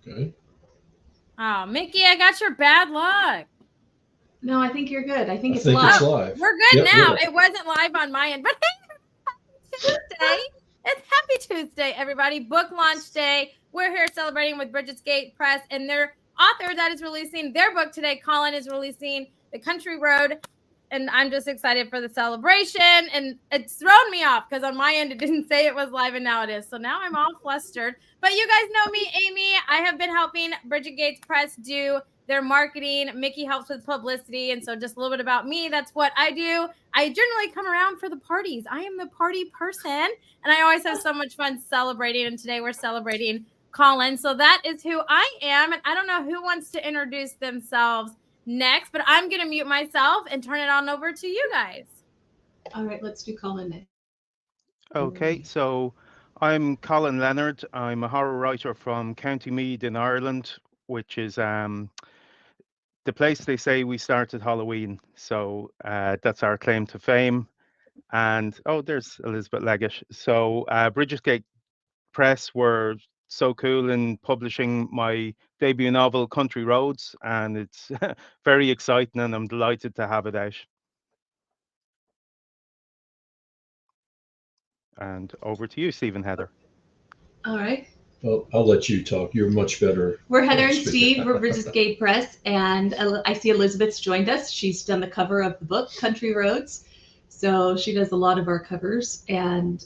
Okay. Oh, Mickey, I got your bad luck. No, I think you're good. I think it's think live. it's live. We're good Yep, now. good. It wasn't live on my end, but hey, Tuesday. It's Happy Tuesday, everybody. Book launch day. We're here celebrating with Brigids Gate Press and their author that is releasing their book today. Colin is releasing The Country Road. And I'm just excited for the celebration. And it's thrown me off because on my end, it didn't say it was live and now it is. So now I'm all flustered. But you guys know me, Amy. I have been helping Brigids Gate Press do their marketing. Mickey helps with publicity. And so just a little bit about me. That's what I do. I generally come around for the parties. I am the party person. And I always have so much fun celebrating. And today we're celebrating Colin. So that is who I am. And I don't know who wants to introduce themselves next, but I'm going to mute myself and turn it on over to you guys. All right, let's do Colin next. Okay, so I'm Colin Leonard. I'm a horror writer from County Meath in Ireland, which is the place they say we started Halloween. So that's our claim to fame. And oh, there's Elizabeth Leggett. So Brigids Gate Press were so cool in publishing my debut novel, Country Roads, and it's very exciting, and I'm delighted to have it out. And over to you, Stephen Heather. All right. Well, I'll let you talk. You're much better. We're Heather and Steve. We're Brigids Gate Press, and I see Elizabeth's joined us. She's done the cover of the book, Country Roads. So she does a lot of our covers, and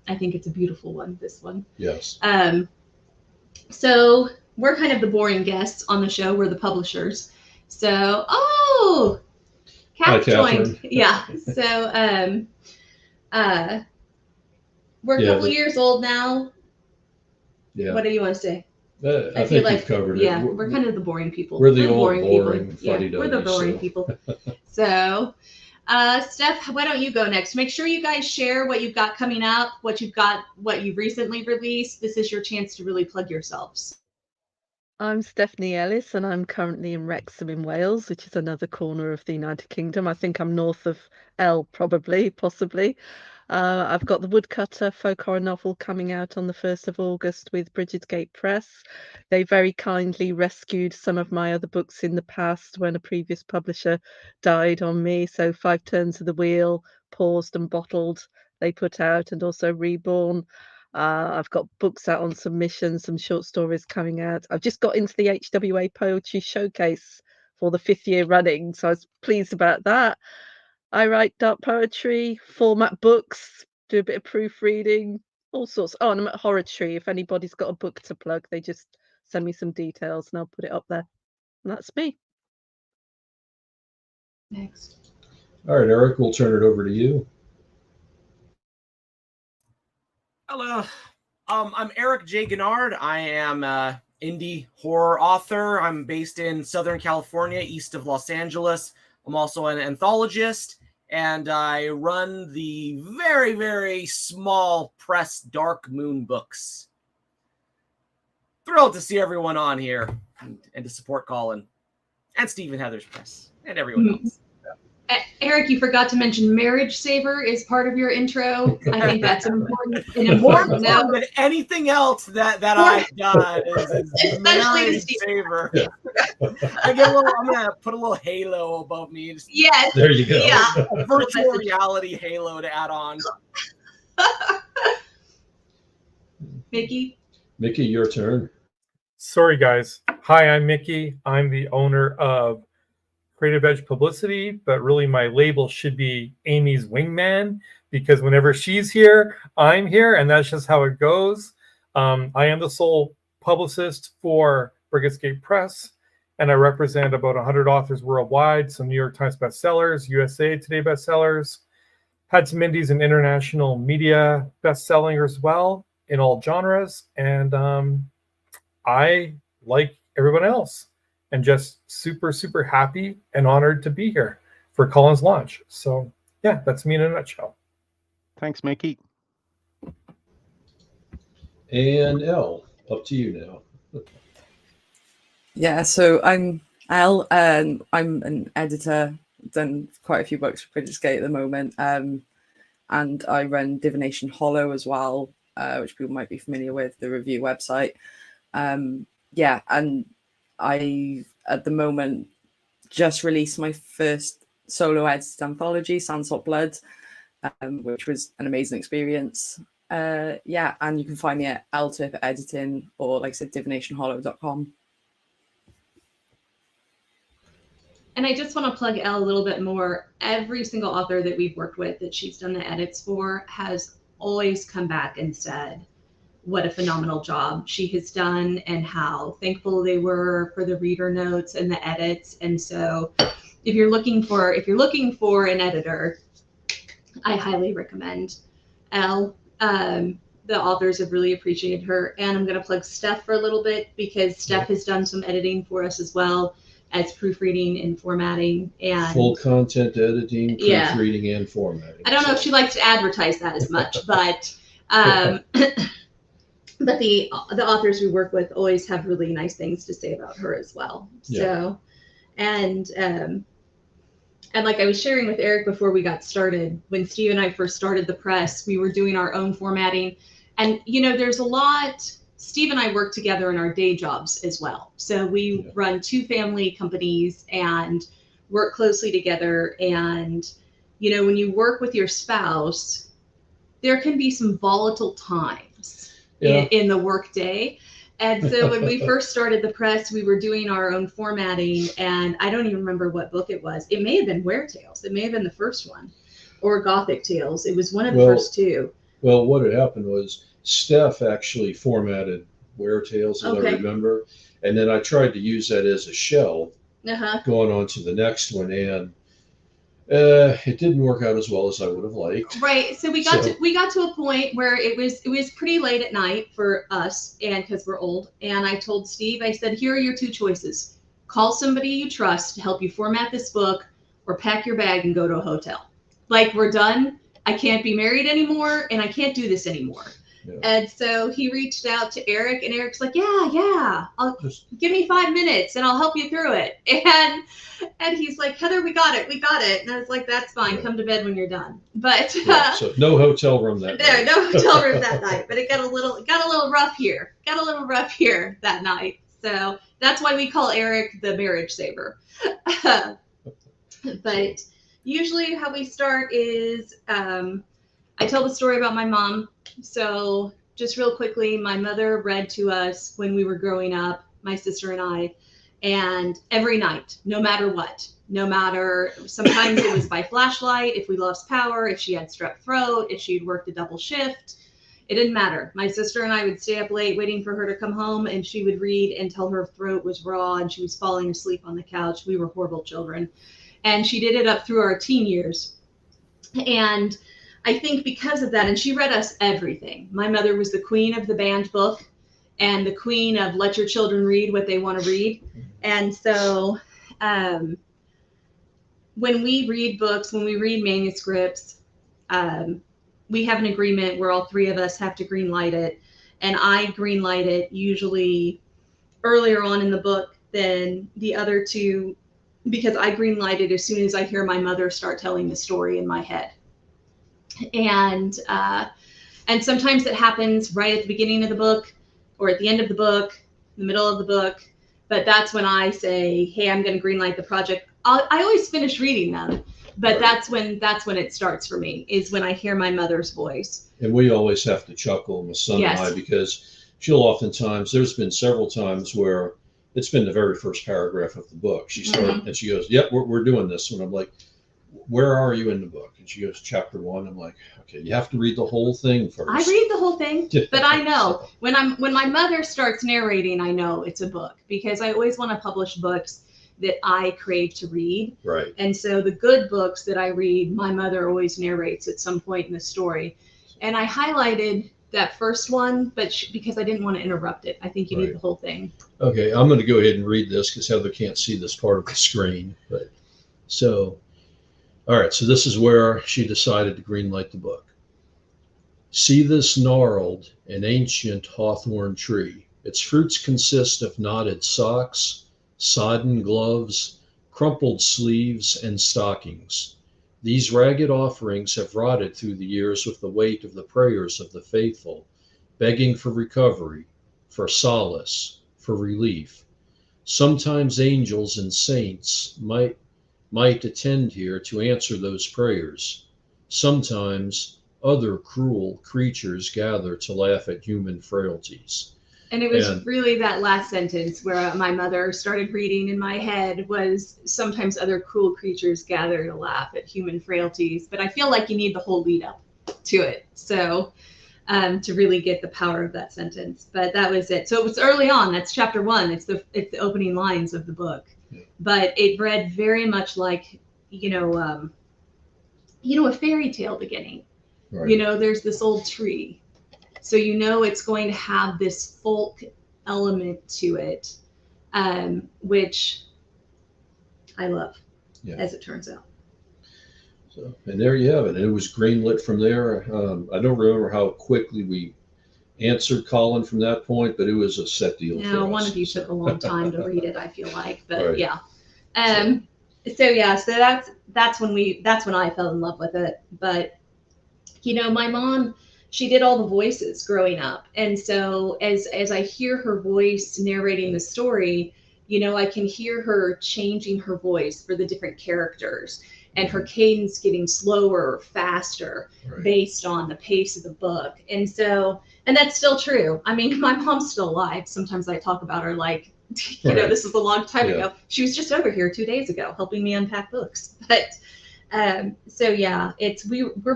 I think it's a beautiful one, this one. Yes. So we're kind of the boring guests on the show. We're the publishers. So, oh, Kat joined. Yeah. So we're a couple years old now. Yeah. What do you want to say? I think we've covered it. Yeah, we're kind of the boring people. We're the old boring fuddy-duddy. Yeah, we're the boring people. So, Steph, why don't you go next? Make sure you guys share what you've got coming up, what you've recently released. This is your chance to really plug yourselves. I'm Stephanie Ellis, and I'm currently in Wrexham in Wales, which is another corner of the United Kingdom. I think I'm north of L, possibly. I've got the Woodcutter folk horror novel coming out on the 1st of August with Brigids Gate Press. They very kindly rescued some of my other books in the past when a previous publisher died on me. So 5 Turns of the Wheel, Paused and Bottled, they put out, and also Reborn. I've got books out on submission, some short stories coming out. I've just got into the HWA Poetry Showcase for the 5th year running, so I was pleased about that. I write dark poetry, format books, do a bit of proofreading, all sorts. Oh, and I'm at Horror Tree. If anybody's got a book to plug, they just send me some details and I'll put it up there. And that's me. Next. All right, Eric, we'll turn it over to you. Hello, I'm Eric J. Gennard. I am an indie horror author. I'm based in Southern California, east of Los Angeles. I'm also an anthologist, and I run the very, very small press Dark Moon Books. Thrilled to see everyone on here and to support Colin and Stephen Heather's press and everyone else. Eric, you forgot to mention Marriage Saver is part of your intro. I think that's important. More important than anything else that I've done is Marriage Saver. Yeah. I'm gonna put a little halo above me. Yes. There you go. Yeah. A virtual reality halo to add on. Mickey, your turn. Sorry, guys. Hi, I'm Mickey. I'm the owner of Creative Edge Publicity, but really my label should be Amy's Wingman, because whenever she's here, I'm here, and that's just how it goes. I am the sole publicist for Brigids Gate Press, and I represent about 100 authors worldwide, some New York Times bestsellers, USA Today bestsellers, had some indies and international media best-selling as well in all genres, and I, like everyone else, and just super, super happy and honored to be here for Colin's launch. So yeah, that's me in a nutshell. Thanks, Mickey. And Elle, up to you now. Yeah, so I'm Elle, and I'm an editor, done quite a few books for Brigids Gate at the moment, and I run Divination Hollow as well, which people might be familiar with, the review website. yeah, and I at the moment just released my first solo edited anthology, Sandsalt Blood, which was an amazing experience. Yeah, and you can find me at LTIP Editing or, like I said, divinationhollow.com. And I just want to plug Elle a little bit more. Every single author that we've worked with that she's done the edits for has always come back and said what a phenomenal job she has done and how thankful they were for the reader notes and the edits. And so if you're looking for an editor, I highly recommend Elle. The authors have really appreciated her. And I'm going to plug Steph for a little bit because Steph has done some editing for us as well as proofreading and formatting and full content editing, proofreading, and formatting. I don't know if she likes to advertise that as much, but but the authors we work with always have really nice things to say about her as well. Yeah. So, and like I was sharing with Eric before we got started, when Steve and I first started the press, we were doing our own formatting. And, you know, there's a lot, Steve and I work together in our day jobs as well. So we run 2 family companies and work closely together. And, you know, when you work with your spouse, there can be some volatile times in the work day. And so when we first started the press, we were doing our own formatting, and I don't even remember what book it was. It may have been Were Tales. It may have been the first one, or Gothic Tales. It was one of the first 2. Well, what had happened was Steph actually formatted Were Tales, as I remember, and then I tried to use that as a shell going on to the next one, and it didn't work out as well as I would have liked. Right. So we got to a point where it was pretty late at night for us, and because we're old. And I told Steve, I said, here are your 2 choices: call somebody you trust to help you format this book, or pack your bag and go to a hotel. Like, we're done. I can't be married anymore, and I can't do this anymore. Yeah. And so he reached out to Eric, and Eric's like, yeah, give me 5 minutes and I'll help you through it. And he's like, Heather, we got it. And I was like, that's fine. Come to bed when you're done. But so no hotel room that night. No hotel room that night. But it got a little rough here. That night. So that's why we call Eric the marriage saver. But usually how we start is I tell the story about my mom. So just real quickly, my mother read to us when we were growing up, my sister and I, and every night, no matter what, sometimes it was by flashlight, if we lost power, if she had strep throat, if she'd worked a double shift, it didn't matter. My sister and I would stay up late waiting for her to come home, and she would read until her throat was raw and she was falling asleep on the couch. We were horrible children. And she did it up through our teen years. And I think because of that, and she read us everything. My mother was the queen of the banned book and the queen of let your children read what they want to read. And so when we read books, when we read manuscripts, we have an agreement where all 3 of us have to green light it. And I green light it usually earlier on in the book than the other 2, because I green light it as soon as I hear my mother start telling the story in my head. And sometimes it happens right at the beginning of the book or at the end of the book, the middle of the book. But that's when I say, hey, I'm going to greenlight the project. I always finish reading them, but that's when it starts for me, is when I hear my mother's voice. And we always have to chuckle, my son and I, because she'll oftentimes, there's been several times where it's been the very first paragraph of the book. She started and she goes, yep, we're doing this. And I'm like, where are you in the book? And she goes, chapter 1. I'm like, okay, you have to read the whole thing first. I read the whole thing, but I know when my mother starts narrating, I know it's a book, because I always want to publish books that I crave to read. Right. And so the good books that I read, my mother always narrates at some point in the story. And I highlighted that first one, but because I didn't want to interrupt it. I think you need the whole thing. Okay, I'm going to go ahead and read this because Heather can't see this part of the screen. But so, all right, so this is where she decided to greenlight the book. See this gnarled and ancient hawthorn tree. Its fruits consist of knotted socks, sodden gloves, crumpled sleeves, and stockings. These ragged offerings have rotted through the years with the weight of the prayers of the faithful, begging for recovery, for solace, for relief. Sometimes angels and saints might attend here to answer those prayers. Sometimes other cruel creatures gather to laugh at human frailties. And it was really that last sentence where my mother started reading in my head was sometimes other cruel creatures gather to laugh at human frailties. But I feel like you need the whole lead up to it. So to really get the power of that sentence. But that was it. So it was early on. That's chapter 1. It's the opening lines of the book. Yeah. But it read very much like, a fairy tale beginning. Right. There's this old tree. So it's going to have this folk element to it, which I love, as it turns out. So, and there you have it. And it was greenlit from there. I don't remember how quickly we answered Colin from that point, but it was a set deal. No, one of you took a long time to read it, I feel like, but right. Yeah. So that's when I fell in love with it. But my mom, she did all the voices growing up. And so as I hear her voice narrating the story, I can hear her changing her voice for the different characters and her cadence getting slower or faster based on the pace of the book. And that's still true. I mean, my mom's still alive. Sometimes I talk about her like, this is a long time ago. She was just over here 2 days ago helping me unpack books. But we're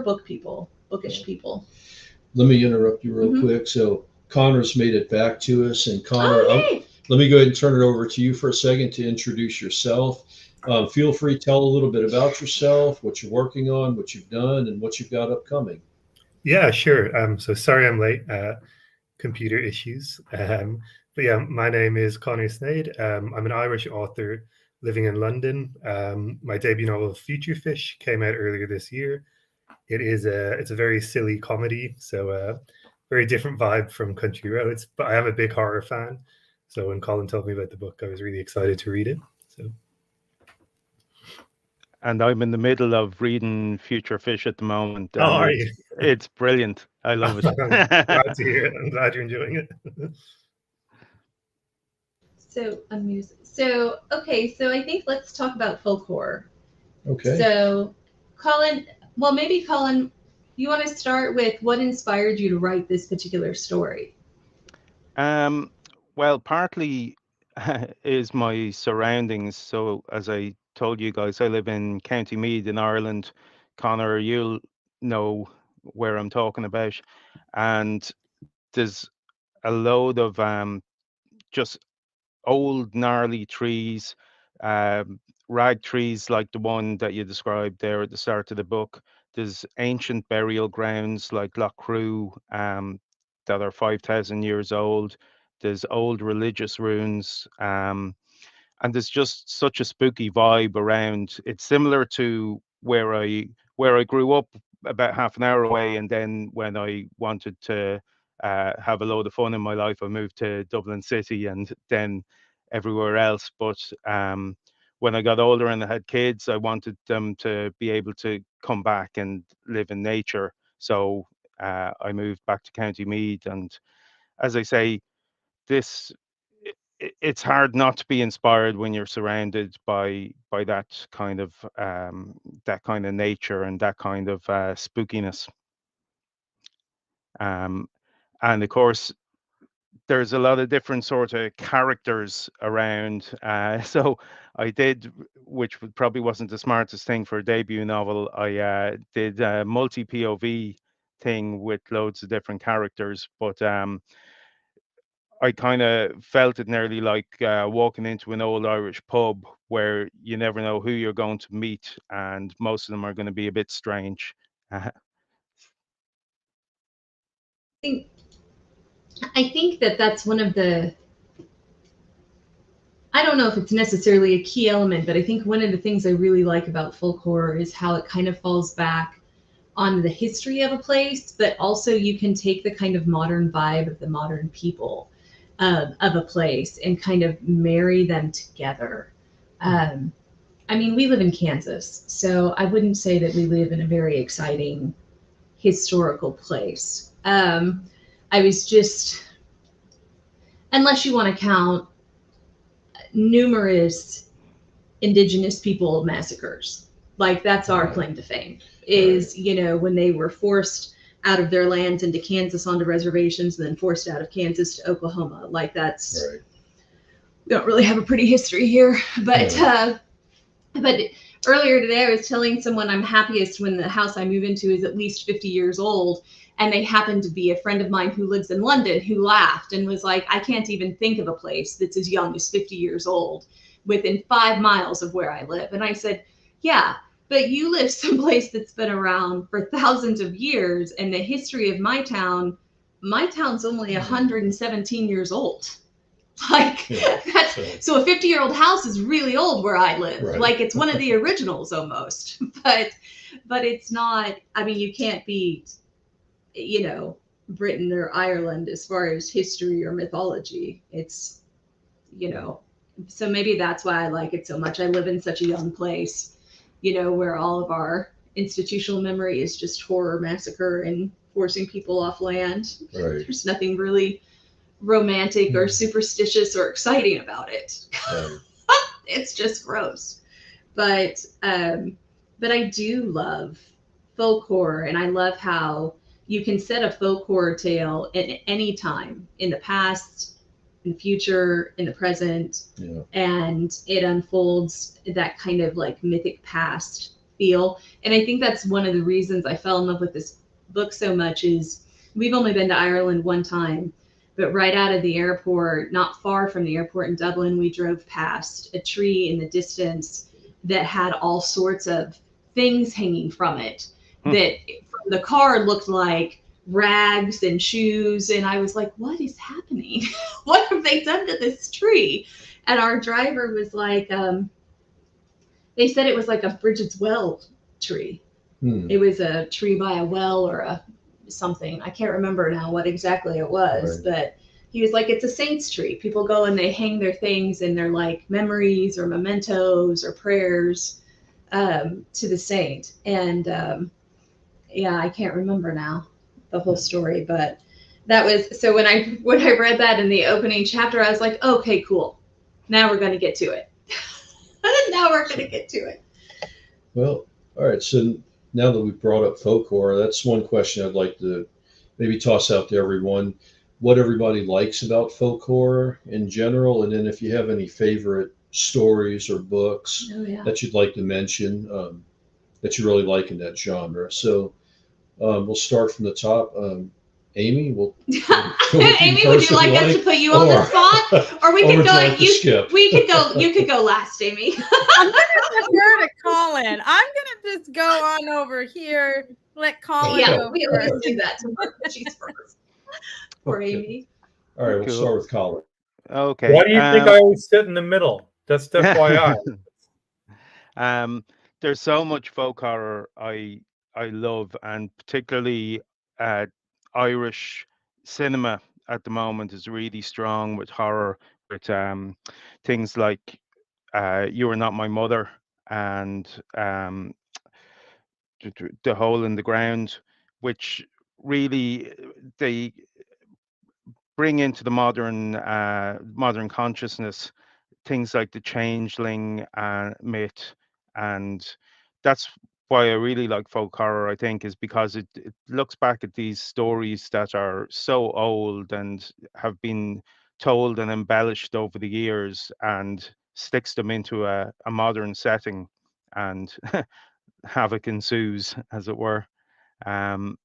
book people, bookish people. Let me interrupt you real quick. So Connor's made it back to us, and Connor, let me go ahead and turn it over to you for a second to introduce yourself. Feel free to tell a little bit about yourself, what you're working on, what you've done, and what you've got upcoming. Yeah, sure. So sorry I'm late. Computer issues. But yeah, my name is Conor Sneyd. I'm an Irish author living in London. My debut novel, Future Fish, came out earlier this year. It's a very silly comedy, so very different vibe from Country Roads. But I am a big horror fan, so when Colin told me about the book, I was really excited to read it. So. And I'm in the middle of reading Future Fish at the moment. Oh, are you? It's brilliant. I love it. I'm glad to hear it. I'm glad you're enjoying it. So I think let's talk about folk horror. Okay. So Colin, you want to start with what inspired you to write this particular story? Well, partly is my surroundings. So as I told you guys, I live in County Meath in Ireland. Connor, you'll know where I'm talking about. And there's a load of just old gnarly trees, rag trees like the one that you described there at the start of the book. There's ancient burial grounds like Loch Crew that are 5,000 years old. There's old religious ruins. And there's just such a spooky vibe around. It's similar to where I grew up, about half an hour away. And then when I wanted to have a load of fun in my life, I moved to Dublin City and then everywhere else. But when I got older and I had kids, I wanted them to be able to come back and live in nature. So I moved back to County Meath. And as I say, it's hard not to be inspired when you're surrounded by that kind of nature and that kind of spookiness. And of course, there's a lot of different sort of characters around. So I did, which probably wasn't the smartest thing for a debut novel. I did a multi-POV thing with loads of different characters, but I kind of felt it nearly like walking into an old Irish pub where you never know who you're going to meet, and most of them are going to be a bit strange. I think that's one of the, I don't know if it's necessarily a key element, but I think one of the things I really like about folk horror is how it kind of falls back on the history of a place, but also you can take the kind of modern vibe of the modern people of a place and kind of marry them together. I mean, we live in Kansas, so I wouldn't say that we live in a very exciting historical place. I unless you want to count numerous indigenous people massacres. Like that's our claim to fame is, you know, when they were forced out of their lands into Kansas onto reservations and then forced out of Kansas to Oklahoma. Like that's, Right. we don't really have a pretty history here, but, Yeah. but earlier today I was telling someone I'm happiest when the house I move into is at least 50 years old. And they happened to be a friend of mine who lives in London who laughed and was like, I can't even think of a place that's as young as 50 years old within 5 miles of where I live. And I said, yeah, but you live someplace that's been around for thousands of years. And the history of my town's only 117 years old. Like Yeah, so a 50-year-old house is really old where I live. Right. Like it's one of the originals almost, but it's not, I mean, you can't beat, you know, Britain or Ireland as far as history or mythology. It's, you know, so maybe that's why I like it so much. I live in such a young place, you know, where all of our institutional memory is just horror, massacre, and forcing people off land. Right. There's nothing really romantic or superstitious or exciting about it. Right. It's just gross. But I do love folk horror, and I love how you can set a folk horror tale at any time in the past, in the future, in the present, Yeah. and it unfolds that kind of like mythic past feel. And I think that's one of the reasons I fell in love with this book so much is we've only been to Ireland one time, but right out of the airport, not far from the airport in Dublin, we drove past a tree in the distance that had all sorts of things hanging from it that from the car looked like rags and shoes. And I was like, what is happening? What have they done to this tree? And our driver was like, they said it was like a Brigids well tree. It was a tree by a well or a something. I can't remember now what exactly it was, Right. but he was like, it's a saint's tree. People go and they hang their things and they're like memories or mementos or prayers to the saint. And yeah, I can't remember now the whole story, but that was, so when I read that in the opening chapter, I was like, okay, cool. Now we're going to get to it. Now we're going to get to it. Well, all right. So now that we've brought up folk horror, that's one question I'd like to maybe toss out to everyone. What everybody likes about folk horror in general, and then if you have any favorite stories or books that you'd like to mention that you really like in that genre. So we'll start from the top. Amy, we'll Amy, would you like us to put you on the spot, or we could go? We could go. You could go last, Amy. I'm gonna defer to Colin. I'm gonna just go on over here. Let Colin go we first. always do that to her. She's first. Poor Amy. All right, we'll Cool. start with Colin. Okay. Why do you think I always sit in the middle? Just FYI. There's so much folk horror I love, and particularly Irish cinema at the moment is really strong with horror, with things like You Are Not My Mother and The Hole in the Ground, which really they bring into the modern consciousness things like the changeling myth, and that's why I really like folk horror, I think, is because it looks back at these stories that are so old and have been told and embellished over the years and sticks them into a modern setting, and havoc ensues, as it were. Um,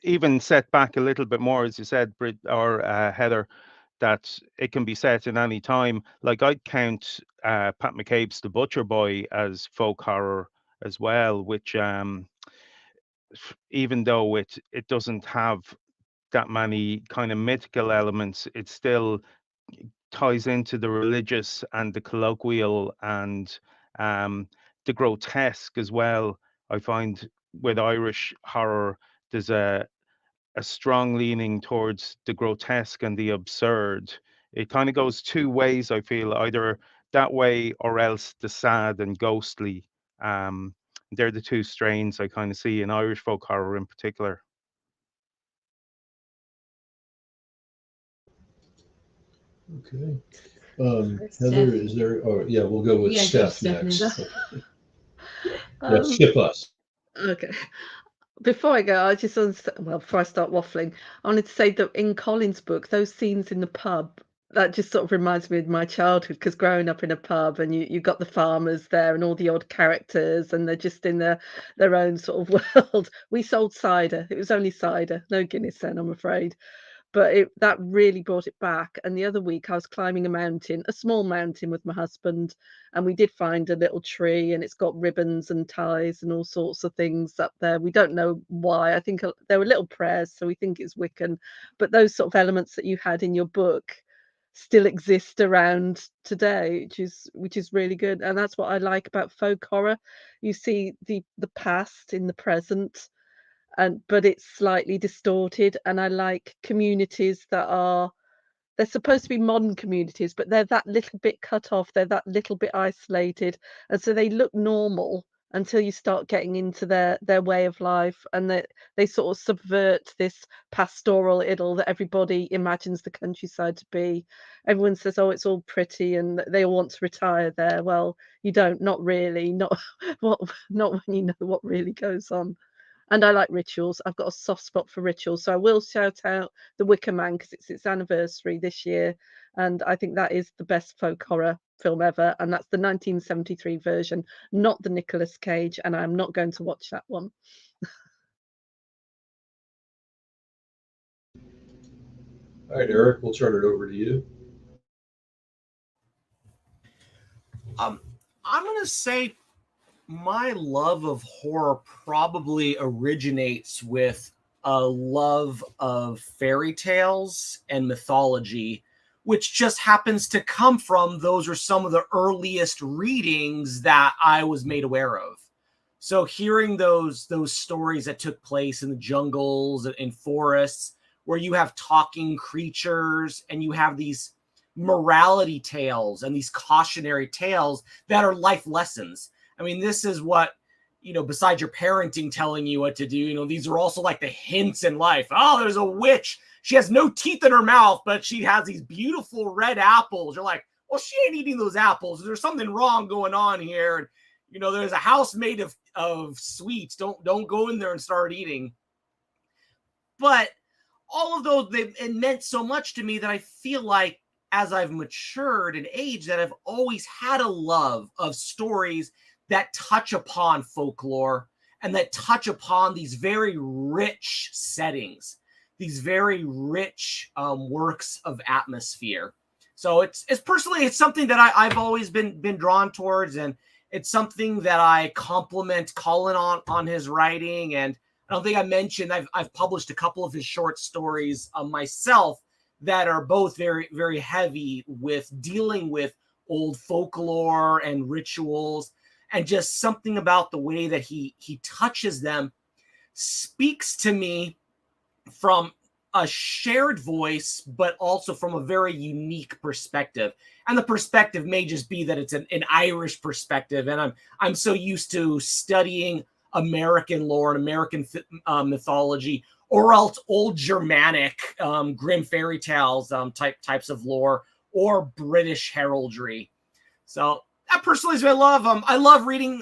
Even set back a little bit more, as you said, Brit or Heather, that it can be set in any time. Like I'd count Pat McCabe's The Butcher Boy as folk horror as well, which even though it doesn't have that many kind of mythical elements, it still ties into the religious and the colloquial and the grotesque as well. I find with Irish horror, there's a strong leaning towards the grotesque and the absurd. It kind of goes two ways, I feel, either that way or else the sad and ghostly. They're the two strains I kind of see in Irish folk horror in particular. Okay. Heather, is there? Oh, yeah, we'll go with Yeah, go Steph Stephanie. next. Yeah, skip us. Okay. Before I go, I just want to, well, before I start waffling, I wanted to say that in Colin's book, those scenes in the pub, that just sort of reminds me of my childhood, because growing up in a pub and you got the farmers there and all the odd characters and they're just in their own sort of world. We sold cider. It was only cider, no Guinness then, I'm afraid. But that really brought it back. And the other week I was climbing a mountain, a small mountain with my husband, and we did find a little tree and it's got ribbons and ties and all sorts of things up there. We don't know why. I think there were little prayers, so we think it's Wiccan. But those sort of elements that you had in your book still exist around today, which is really good. And that's what I like about folk horror. You see the past in the present, but it's slightly distorted. And I like communities they're supposed to be modern communities, but they're that little bit cut off, they're that little bit isolated, and so they look normal until you start getting into their way of life, and they sort of subvert this pastoral idyll that everybody imagines the countryside to be. Everyone says, oh, it's all pretty and they all want to retire there. Well, you don't, not really, not not when you know what really goes on. And I like rituals. I've got a soft spot for rituals. So I will shout out The Wicker Man because it's its anniversary this year. And I think that is the best folk horror film ever. And that's the 1973 version, not the Nicolas Cage. And I'm not going to watch that one. All right, Eric, we'll turn it over to you. I'm going to say my love of horror probably originates with a love of fairy tales and mythology, which just happens to come from those are some of the earliest readings that I was made aware of. So hearing those stories that took place in the jungles and in forests, where you have talking creatures and you have these morality tales and these cautionary tales that are life lessons. I mean, this is what, besides your parenting telling you what to do, these are also like the hints in life. Oh, there's a witch. She has no teeth in her mouth, but she has these beautiful red apples. You're like, well, she ain't eating those apples. There's something wrong going on here. And, there's a house made of sweets. Don't go in there and start eating. But all of those, it meant so much to me that I feel like as I've matured and aged, that I've always had a love of stories that touch upon folklore and that touch upon these very rich settings, these very rich works of atmosphere. So it's personally, it's something that I've always been drawn towards, and it's something that I compliment Colin on his writing. And I don't think I mentioned I've published a couple of his short stories myself that are both very, very heavy with dealing with old folklore and rituals. And just something about the way that he touches them speaks to me from a shared voice, but also from a very unique perspective. And the perspective may just be that it's an Irish perspective. And I'm so used to studying American lore and American mythology, or else old Germanic grim fairy tales types of lore, or British heraldry. So that personally is what I love. I love reading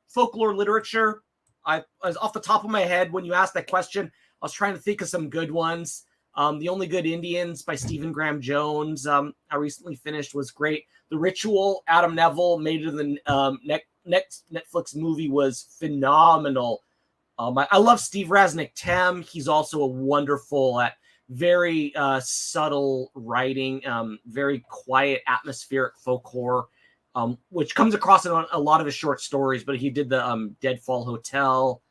folklore literature. I was off the top of my head when you asked that question, I was trying to think of some good ones. The Only Good Indians by Stephen Graham Jones, I recently finished, was great. The Ritual, Adam Neville made it in the next Netflix movie, was phenomenal. I love Steve Raznik-Tem. He's also wonderful at very subtle writing, very quiet, atmospheric folk horror, which comes across in a lot of his short stories. But he did the Deadfall Hotel.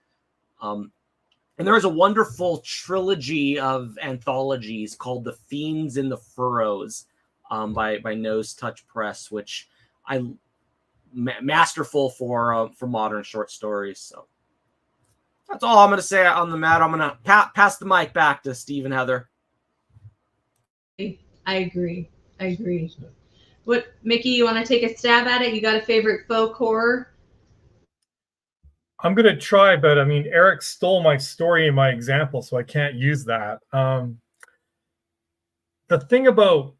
And there is a wonderful trilogy of anthologies called The Fiends in the Furrows by Nose Touch Press, which masterful for modern short stories. So that's all I'm going to say on the matter. I'm going to pass the mic back to Steve and Heather. I agree. What, Mickey, you want to take a stab at it? You got a favorite folk horror? I'm going to try, but I mean, Eric stole my story and my example, so I can't use that. The thing about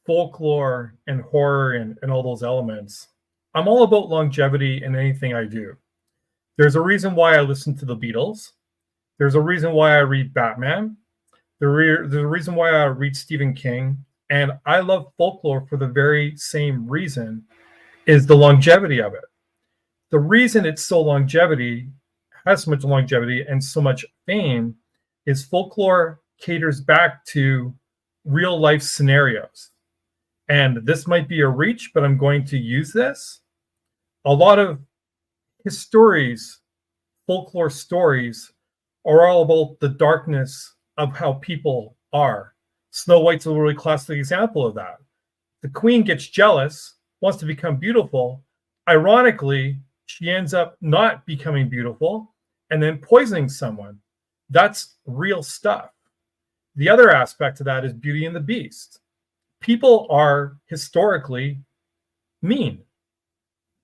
folklore and horror and all those elements, I'm all about longevity in anything I do. There's a reason why I listen to the Beatles. There's a reason why I read Batman. There's a reason why I read Stephen King. And I love folklore for the very same reason, is the longevity of it. The reason it's so has so much longevity and so much fame is folklore caters back to real life scenarios. And this might be a reach, but I'm going to use this. A lot of his stories, folklore stories, are all about the darkness of how people are. Snow White's a really classic example of that. The queen gets jealous, wants to become beautiful. Ironically, she ends up not becoming beautiful and then poisoning someone. That's real stuff. The other aspect of that is Beauty and the Beast. People are historically mean.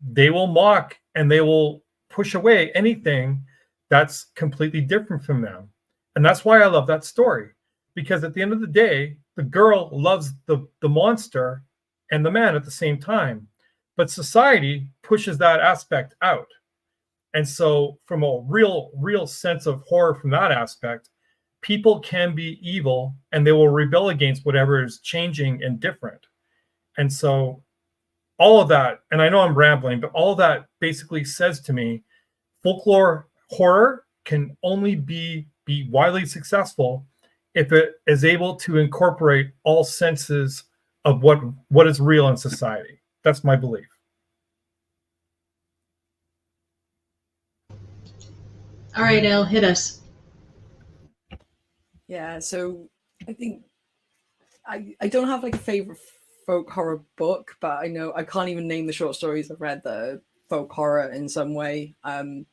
They will mock and they will push away anything that's completely different from them. And that's why I love that story. Because at the end of the day, the girl loves the monster and the man at the same time. But society pushes that aspect out. And so from a real sense of horror from that aspect, people can be evil and they will rebel against whatever is changing and different. And so all of that, and I know I'm rambling, but all of that basically says to me, folklore horror can only be widely successful if it is able to incorporate all senses of what is real in society. That's my belief. All right, Elle, hit us. Yeah, so I think I don't have like a favorite folk horror book, but I know I can't even name the short stories I've read that are folk horror in some way. And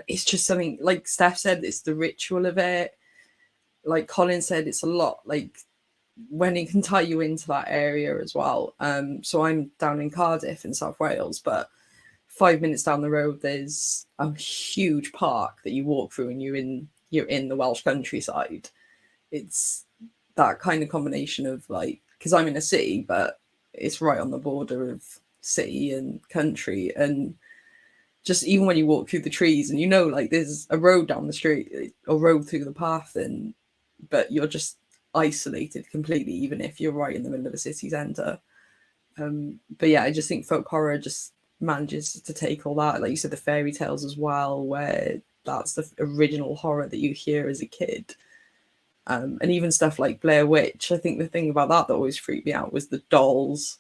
it's just something, like Steph said, it's the ritual of it. Like Colin said, it's a lot like when it can tie you into that area as well. So I'm down in Cardiff in South Wales, but 5 minutes down the road there's a huge park that you walk through and you're in the Welsh countryside. It's that kind of combination of like, because I'm in a city, but it's right on the border of city and country, and just even when you walk through the trees and like there's a road down the street, a road through the path, but you're just isolated completely, even if you're right in the middle of a city centre. But yeah, I just think folk horror just manages to take all that, like you said, the fairy tales as well, where that's the original horror that you hear as a kid. And even stuff like Blair Witch, I think the thing about that always freaked me out was the dolls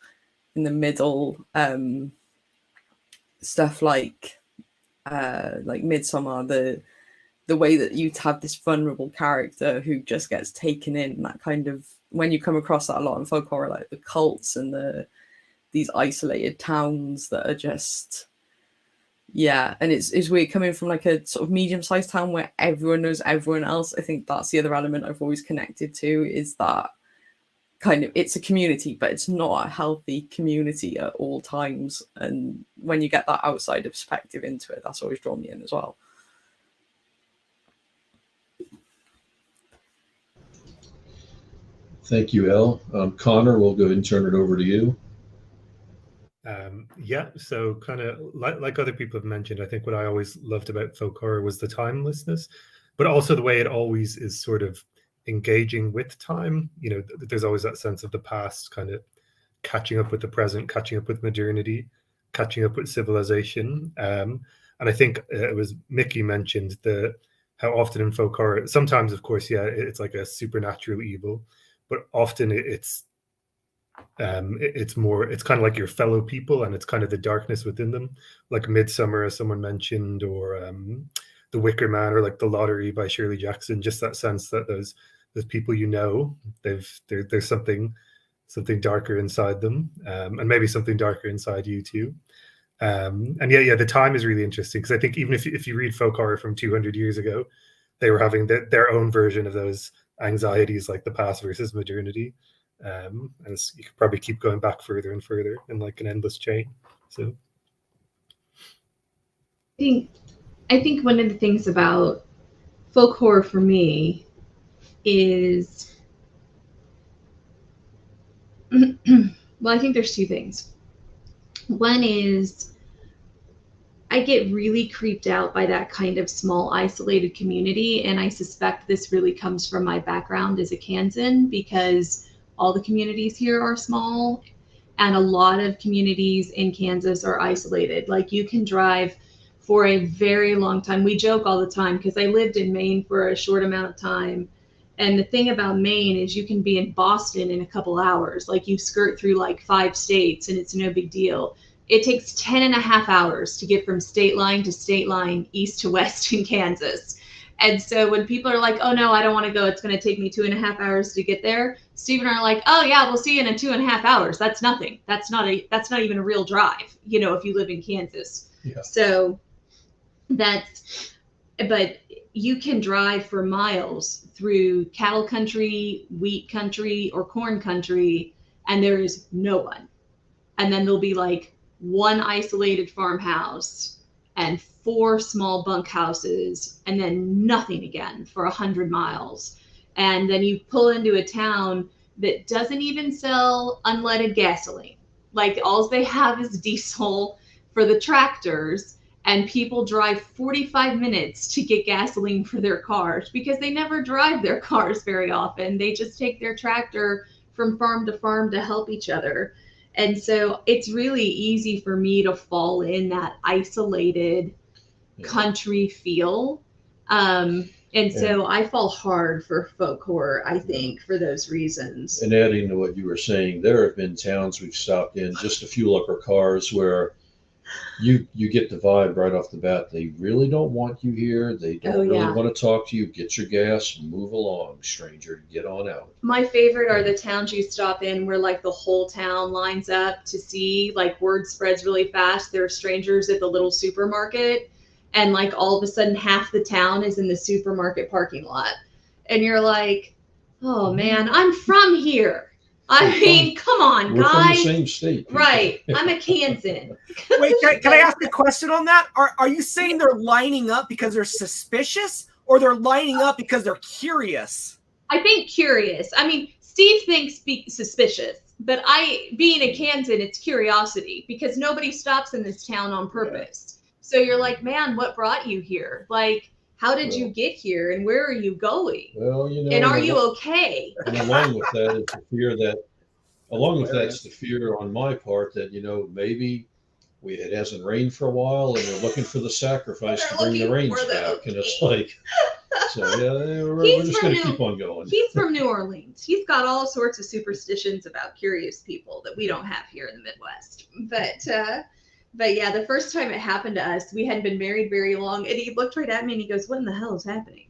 in the middle. Stuff like Midsommar, the way that you'd have this vulnerable character who just gets taken in, that kind of, when you come across that a lot in folk horror, like the cults and these isolated towns that are just, yeah. And it's weird coming from like a sort of medium-sized town where everyone knows everyone else. I think that's the other element I've always connected to, is that kind of, it's a community, but it's not a healthy community at all times. And when you get that outsider perspective into it, that's always drawn me in as well. Thank you, Elle. Connor, we'll go ahead and turn it over to you. Yeah, so kind of like other people have mentioned, I think what I always loved about folk horror was the timelessness, but also the way it always is sort of engaging with time. There's always that sense of the past kind of catching up with the present, catching up with modernity, catching up with civilization. And I think it was Mickey mentioned how often in folk horror, sometimes of course, yeah, it's like a supernatural evil, but often it's kind of like your fellow people, and it's kind of the darkness within them, like Midsummer, as someone mentioned, or The Wicker Man, or like The Lottery by Shirley Jackson. Just that sense that those people, there's something darker inside them, and maybe something darker inside you too. And yeah, the time is really interesting, because I think even if you read folk horror from 200 years ago, they were having their own version of those anxieties, like the past versus modernity. And you could probably keep going back further and further in like an endless chain. So I think one of the things about folk horror for me is Well, I think there's two things. One is I get really creeped out by that kind of small, isolated community. And I suspect this really comes from my background as a Kansan, because all the communities here are small and a lot of communities in Kansas are isolated. Like, you can drive for a very long time. We joke all the time because I lived in Maine for a short amount of time. And the thing about Maine is you can be in Boston in a couple hours. Like, you skirt through like 5 states and it's no big deal. It takes 10 and a half hours to get from state line to state line, east to west in Kansas. And so when people are like, oh no, I don't want to go, it's going to take me 2.5 hours to get there, Steve and I are like, oh yeah, we'll see you in 2.5 hours. That's nothing. That's not even a real drive, you know, if you live in Kansas. Yeah. So but you can drive for miles through cattle country, wheat country, or corn country, and there is no one. And then there'll be like one isolated farmhouse and 4 small bunkhouses, and then nothing again for 100 miles. And then you pull into a town that doesn't even sell unleaded gasoline. Like, all they have is diesel for the tractors, and people drive 45 minutes to get gasoline for their cars because they never drive their cars very often. They just take their tractor from farm to farm to help each other. And so it's really easy for me to fall in that isolated country feel. So I fall hard for folk horror, I think, for those reasons. And adding to what you were saying, there have been towns we've stopped in just to fuel up our cars where you get the vibe right off the bat. They really don't want you here. They don't really want to talk to you. Get your gas, move along, stranger, get on out. My favorite are the towns you stop in where like the whole town lines up to see, like, word spreads really fast. There are strangers at the little supermarket, and like all of a sudden half the town is in the supermarket parking lot. And you're like, oh man, I'm from here. I mean, come on, we're guys. From the same state. People. Right. I'm a Kansan. Wait, can I ask a question on that? Are you saying they're lining up because they're suspicious, or they're lining up because they're curious? I think curious. I mean, Steve thinks suspicious, but being a Kansan, it's curiosity, because nobody stops in this town on purpose. Yeah. So you're like, man, what brought you here? Like, how did you get here, and where are you going? Well, you know, and are you okay? And along with that is the fear that's the fear on my part that, you know, maybe it hasn't rained for a while and they're looking for the sacrifice to bring the rains back. And it's like, so yeah, we're just going to keep on going. He's from New Orleans. He's got all sorts of superstitions about curious people that we don't have here in the Midwest. But yeah, the first time it happened to us, we hadn't been married very long, and he looked right at me and he goes, what in the hell is happening?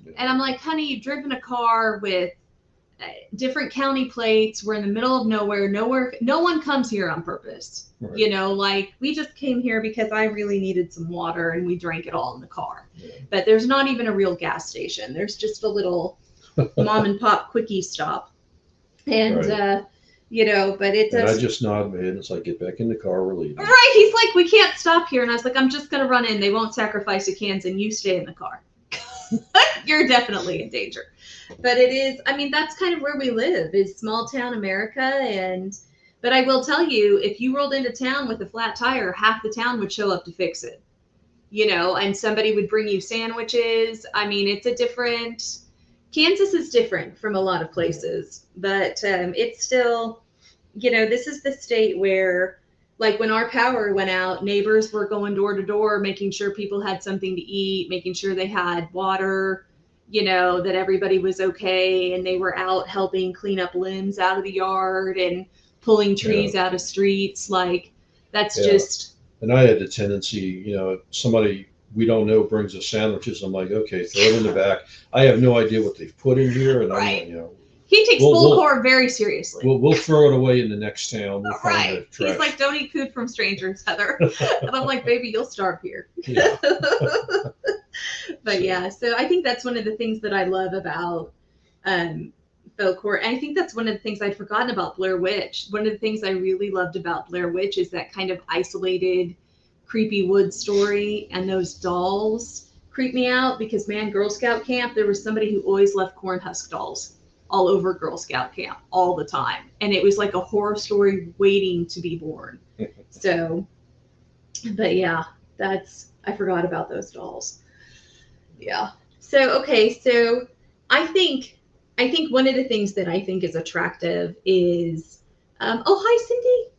Yeah. And I'm like, honey, you've driven a car with different county plates. We're in the middle of nowhere. No one comes here on purpose. Right. You know, like, we just came here because I really needed some water and we drank it all in the car. Yeah. But there's not even a real gas station. There's just a little mom and pop quickie stop. And, right. You know, but it does. And I just nod my head. It's like, get back in the car, we're leaving. Right. He's like, we can't stop here. And I was like, I'm just going to run in. They won't sacrifice a Kansan. You stay in the car. You're definitely in danger. But it is, I mean, that's kind of where we live, is small town America. But I will tell you, if you rolled into town with a flat tire, half the town would show up to fix it. You know, and somebody would bring you sandwiches. I mean, Kansas is different from a lot of places, but it's still, you know, this is the state where, like, when our power went out, neighbors were going door to door, making sure people had something to eat, making sure they had water, you know, that everybody was okay. And they were out helping clean up limbs out of the yard and pulling trees out of streets. Like, that's just. And I had the tendency, you know, somebody we don't know brings us sandwiches. I'm like, okay, throw it in the back. I have no idea what they've put in here. And I'm, you know. He takes full core very seriously. We'll throw it away in the next town. We'll right. He's like, don't eat food from strangers, Heather. And I'm like, baby, you'll starve here. Yeah. But yeah, so I think that's one of the things that I love about folk horror. And I think that's one of the things I'd forgotten about Blair Witch. One of the things I really loved about Blair Witch is that kind of isolated, creepy woods story. And those dolls creep me out because, man, Girl Scout camp, there was somebody who always left corn husk dolls. all over Girl Scout camp all the time. And it was like a horror story waiting to be born. So, but yeah, I forgot about those dolls. Yeah. So, okay. So I think one of the things that I think is attractive is, oh, hi, Cindy,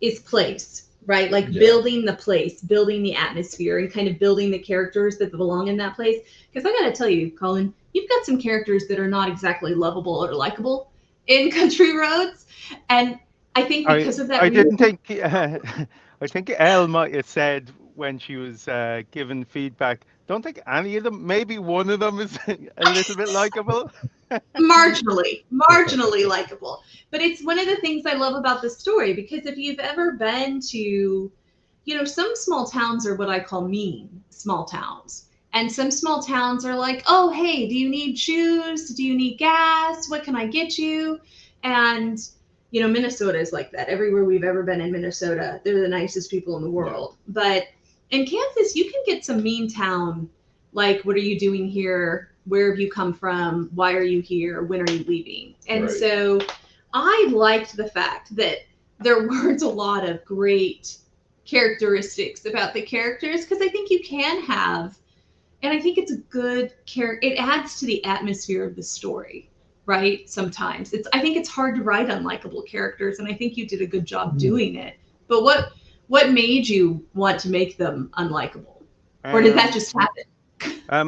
is place, right? Like building the place, building the atmosphere, and kind of building the characters that belong in that place. Because I got to tell you, Colin, you've got some characters that are not exactly lovable or likable in Country Roads. And I think because of that, I didn't think. I think Elle might have said when she was given feedback. Don't think any of them. Maybe one of them is a little bit likable. marginally likable. But it's one of the things I love about this story, because if you've ever been to, some small towns are what I call mean small towns. And some small towns are like, oh, hey, do you need shoes? Do you need gas? What can I get you? And, Minnesota is like that. Everywhere we've ever been in Minnesota, they're the nicest people in the world. Yeah. But in Kansas, you can get some mean town, like, what are you doing here? Where have you come from? Why are you here? When are you leaving? And Right. So I liked the fact that there weren't a lot of great characteristics about the characters, because I think you can have, and I think it's a good character. It adds to the atmosphere of the story, right? Sometimes I think it's hard to write unlikable characters, and I think you did a good job doing it. But what made you want to make them unlikable? Or did that just happen?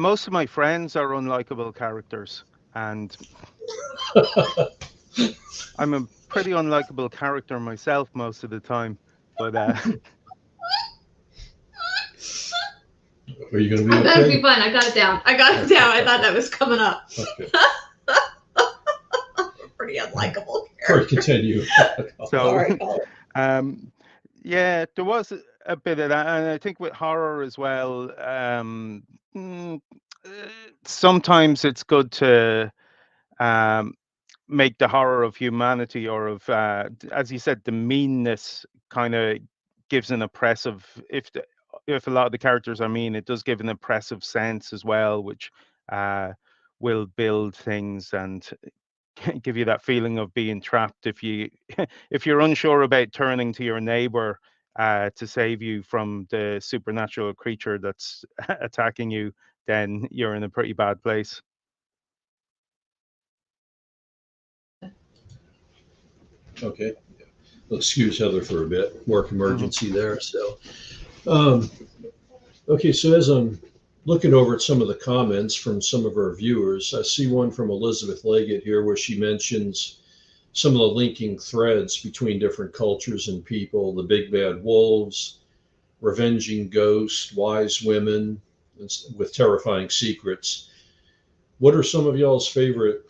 Most of my friends are unlikable characters, and I'm a pretty unlikable character myself most of the time. But Are you going to be okay? That'd be fun. I got it down. I thought that was coming up. Okay. Pretty unlikable character. Or continue. Sorry. Yeah, there was a bit of that, and I think with horror as well. Sometimes it's good to make the horror of humanity, or of, as you said, the meanness kind of gives an oppressive. If a lot of the characters are mean, it does give an oppressive sense as well, which will build things and give you that feeling of being trapped. If you're unsure about turning to your neighbor to save you from the supernatural creature that's attacking you, then you're in a pretty bad place. Okay. We'll excuse Heather for a bit. Work emergency there. So, okay. So as I'm looking over at some of the comments from some of our viewers, I see one from Elizabeth Leggett here where she mentions some of the linking threads between different cultures and people: the big bad wolves, revenging ghosts, wise women with terrifying secrets. What are some of y'all's favorite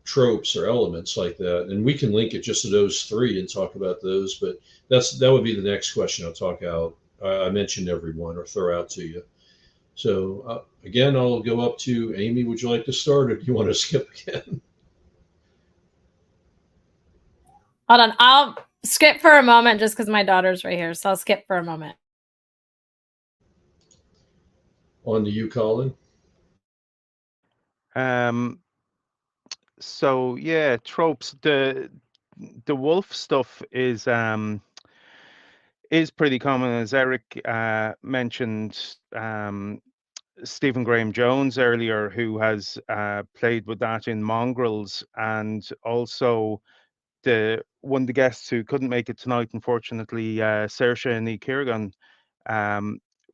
tropes or elements like that? And we can link it just to those three and talk about those, but that would be the next question I'll talk out. I mentioned every one or throw out to you. So again, I'll go up to Amy. Would you like to start, or do you want to skip again? Hold on. I'll skip for a moment just because my daughter's right here. So I'll skip for a moment. On to you, Colin. So yeah, tropes. The wolf stuff is pretty common, as Eric mentioned. Stephen Graham Jones earlier, who has played with that in Mongrels, and also one of the guests who couldn't make it tonight, unfortunately, Saoirse Ní Círeann,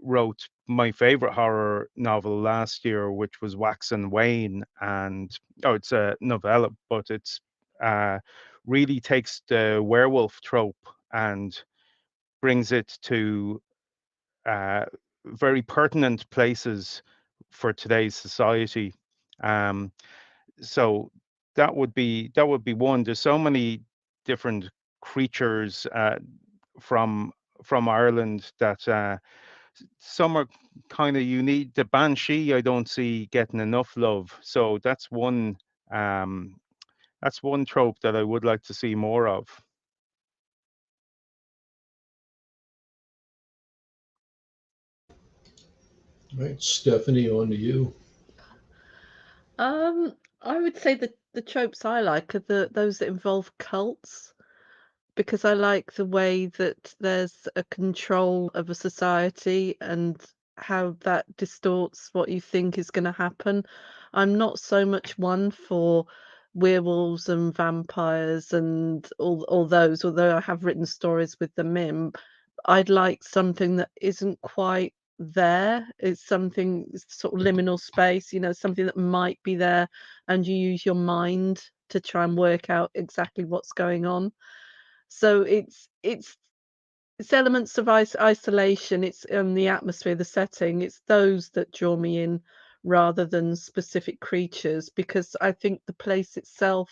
wrote my favorite horror novel last year, which was Wax and Wane, and it's a novella, but it's really takes the werewolf trope and brings it to very pertinent places for today's society. So that would be one. There's so many different creatures from Ireland that some are kind of unique. The banshee, I don't see getting enough love. So that's one trope that I would like to see more of. All right, Stephanie, on to you. I would say the tropes I like are those that involve cults, because I like the way that there's a control of a society and how that distorts what you think is going to happen. I'm not so much one for werewolves and vampires and all those, although I have written stories with them in. I'd like something that isn't quite there. It's something sort of liminal space, something that might be there, and you use your mind to try and work out exactly what's going on. So it's elements of isolation. It's the atmosphere, the setting. It's those that draw me in rather than specific creatures, because I think the place itself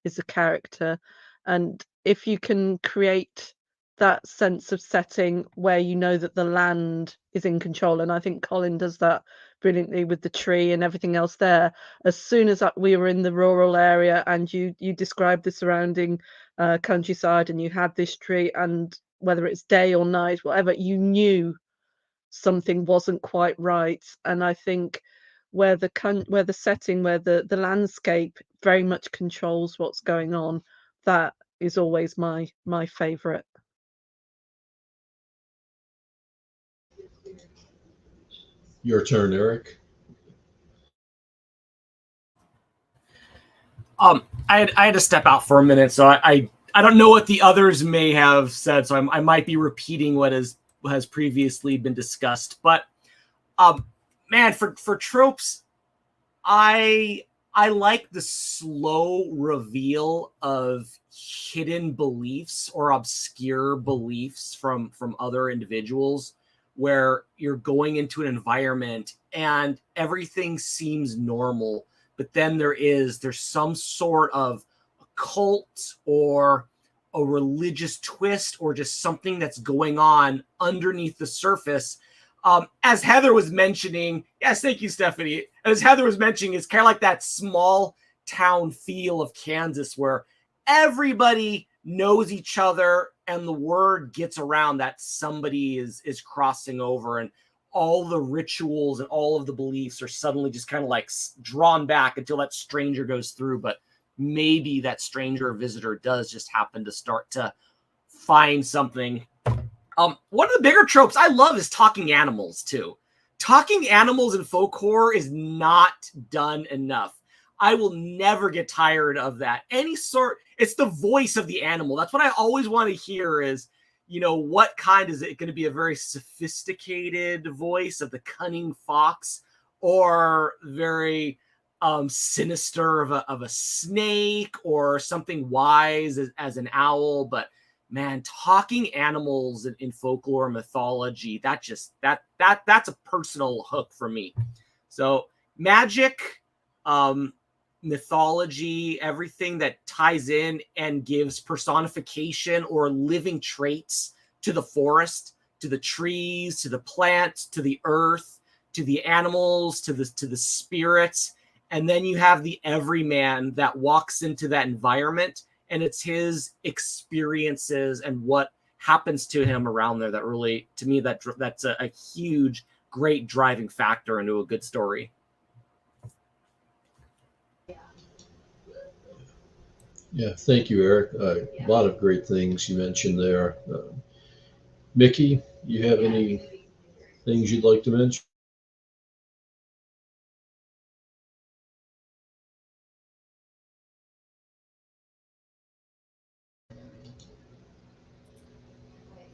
is a character, and if you can create that sense of setting where you know that the land is in control, and I think Colin does that brilliantly with the tree and everything else there. As soon as we were in the rural area and you described the surrounding countryside, and you had this tree, and whether it's day or night, whatever, you knew something wasn't quite right. And I think where the setting, where the landscape very much controls what's going on, that is always my favorite. Your turn, Eric. I had to step out for a minute, so I don't know what the others may have said, so I might be repeating what has previously been discussed. But man, for tropes, I like the slow reveal of hidden beliefs or obscure beliefs from other individuals, where you're going into an environment and everything seems normal, but then there's some sort of a cult or a religious twist or just something that's going on underneath the surface. As Heather was mentioning, yes, thank you, Stephanie. As Heather was mentioning, it's kind of like that small town feel of Kansas, where everybody knows each other and the word gets around that somebody is crossing over, and all the rituals and all of the beliefs are suddenly just kind of like drawn back until that stranger goes through. But maybe that stranger or visitor does just happen to start to find something. One of the bigger tropes I love is talking animals too. Talking animals in folk horror is not done enough. I will never get tired of that. It's the voice of the animal. That's what I always want to hear is, what kind is it going to be? A very sophisticated voice of the cunning fox, or very sinister of a snake, or something wise as an owl. But man, talking animals in folklore mythology, that's a personal hook for me. So magic, mythology, everything that ties in and gives personification or living traits to the forest, to the trees, to the plants, to the earth, to the animals, to the spirits. And then you have the everyman that walks into that environment, and it's his experiences and what happens to him around there that really, to me, that's a huge, great driving factor into a good story. Yeah, thank you, Eric. A lot of great things you mentioned there. Mickey, you have any things you'd like to mention?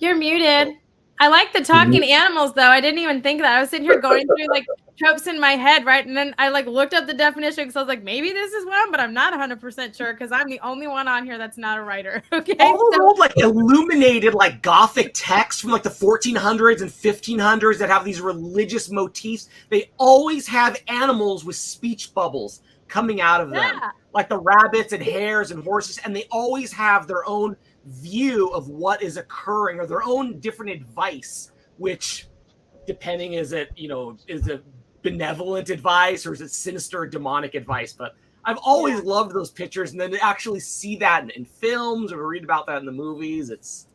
You're muted. I like the talking animals, though. I didn't even think that. I was sitting here going through like tropes in my head, right? And then I like looked up the definition because I was like, maybe this is one, but I'm not 100% sure because I'm the only one on here that's not a writer. Okay. All the old like illuminated like Gothic texts from like the 1400s and 1500s that have these religious motifs, they always have animals with speech bubbles coming out of them, like the rabbits and hares and horses, and they always have their own view of what is occurring or their own different advice, which depending is it benevolent advice or is it sinister demonic advice. But I've always loved those pictures, and then to actually see that in films or read about that in the movies, it's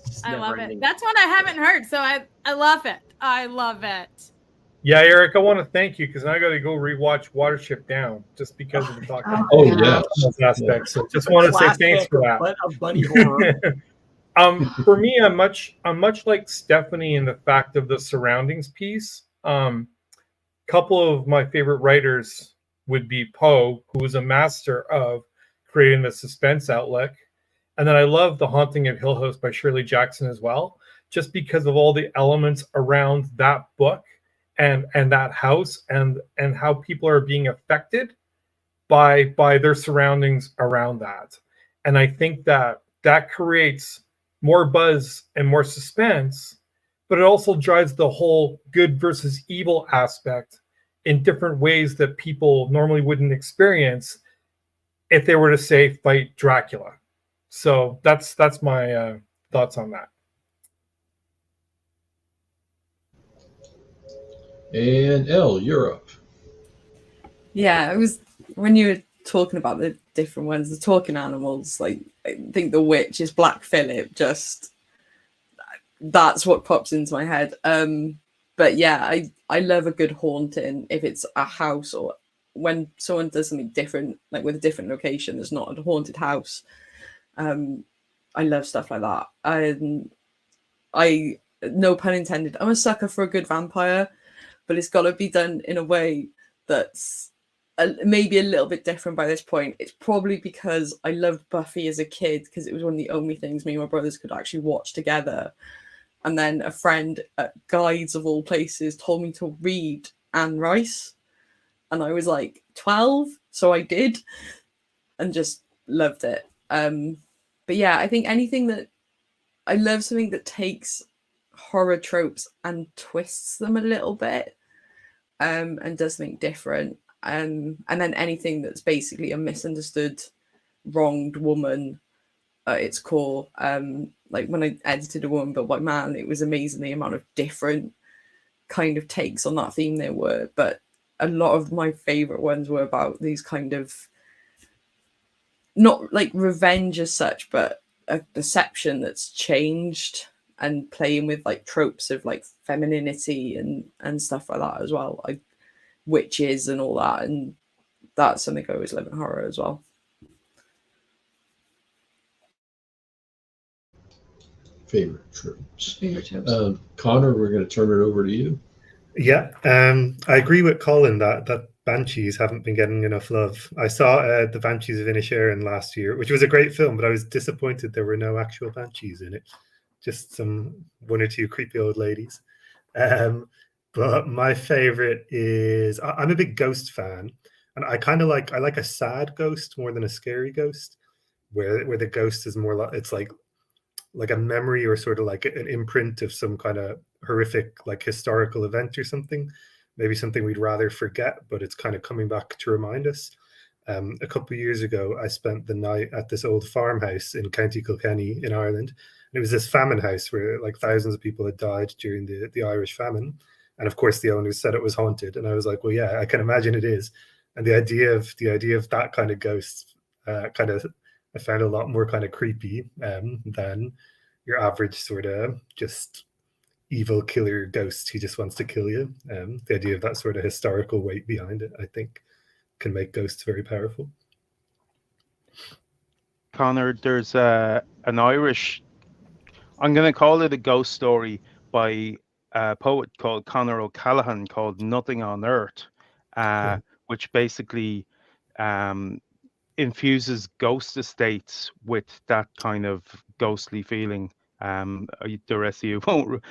just I love it. That's one I haven't heard, so I love it. I love it. Yeah, Eric, I want to thank you because I got to go rewatch Watership Down just because of the talk Oh yeah. yes. those aspects. So just want to say thanks for that. Of bunny horror. For me, I'm much like Stephanie in the fact of the surroundings piece. Couple of my favorite writers would be Poe, who was a master of creating the suspense outlook, and then I love The Haunting of Hill House by Shirley Jackson as well, just because of all the elements around that book and that house and how people are being affected by their surroundings around that. And I think that creates more buzz and more suspense, but it also drives the whole good versus evil aspect in different ways that people normally wouldn't experience if they were to say fight Dracula. So that's my thoughts on that. And Elle, you're up. Yeah, it was when you were talking about the different ones, the talking animals, like I think the witch is Black Phillip, just that's what pops into my head. But yeah, I love a good haunting if it's a house or when someone does something different, like with a different location, there's not a haunted house. I love stuff like that. I no pun intended, I'm a sucker for a good vampire, but it's got to be done in a way that's maybe a little bit different by this point. It's probably because I loved Buffy as a kid because it was one of the only things me and my brothers could actually watch together. And then a friend at Guides of all places told me to read Anne Rice. And I was like 12, so I did and just loved it. But yeah, I think anything that I love something that takes horror tropes and twists them a little bit and does something different. And then anything that's basically a misunderstood, wronged woman at its core. Like when I edited A Woman Built by Man, it was amazing the amount of different kind of takes on that theme there were. But a lot of my favorite ones were about these kind of, not like revenge as such, but a perception that's changed and playing with like tropes of like femininity and stuff like that as well, like witches and all that. And that's something I always love in horror as well. Favorite tropes. Favorite tropes. Connor, we're going to turn it over to you. Yeah, I agree with Colin that Banshees haven't been getting enough love. I saw the Banshees of Inisherin last year, which was a great film, but I was disappointed there were no actual banshees in it, just one or two creepy old ladies. But my favorite is I'm a big ghost fan, and I like a sad ghost more than a scary ghost, where the ghost is more like it's like a memory or sort of like an imprint of some kind of horrific like historical event or something, maybe something we'd rather forget, but it's kind of coming back to remind us. A couple of years ago, I spent the night at this old farmhouse in County Kilkenny in Ireland. And it was this famine house where like thousands of people had died during the Irish famine. And of course, the owners said it was haunted. And I was like, well, yeah, I can imagine it is. And the idea of that kind of ghost I found a lot more kind of creepy than your average sort of just evil killer ghost who just wants to kill you. The idea of that sort of historical weight behind it, I think, can make ghosts very powerful. Connor, there's an Irish, I'm going to call it a ghost story by a poet called Conor O'Callaghan called Nothing on Earth, which basically infuses ghost estates with that kind of ghostly feeling. The rest of you won't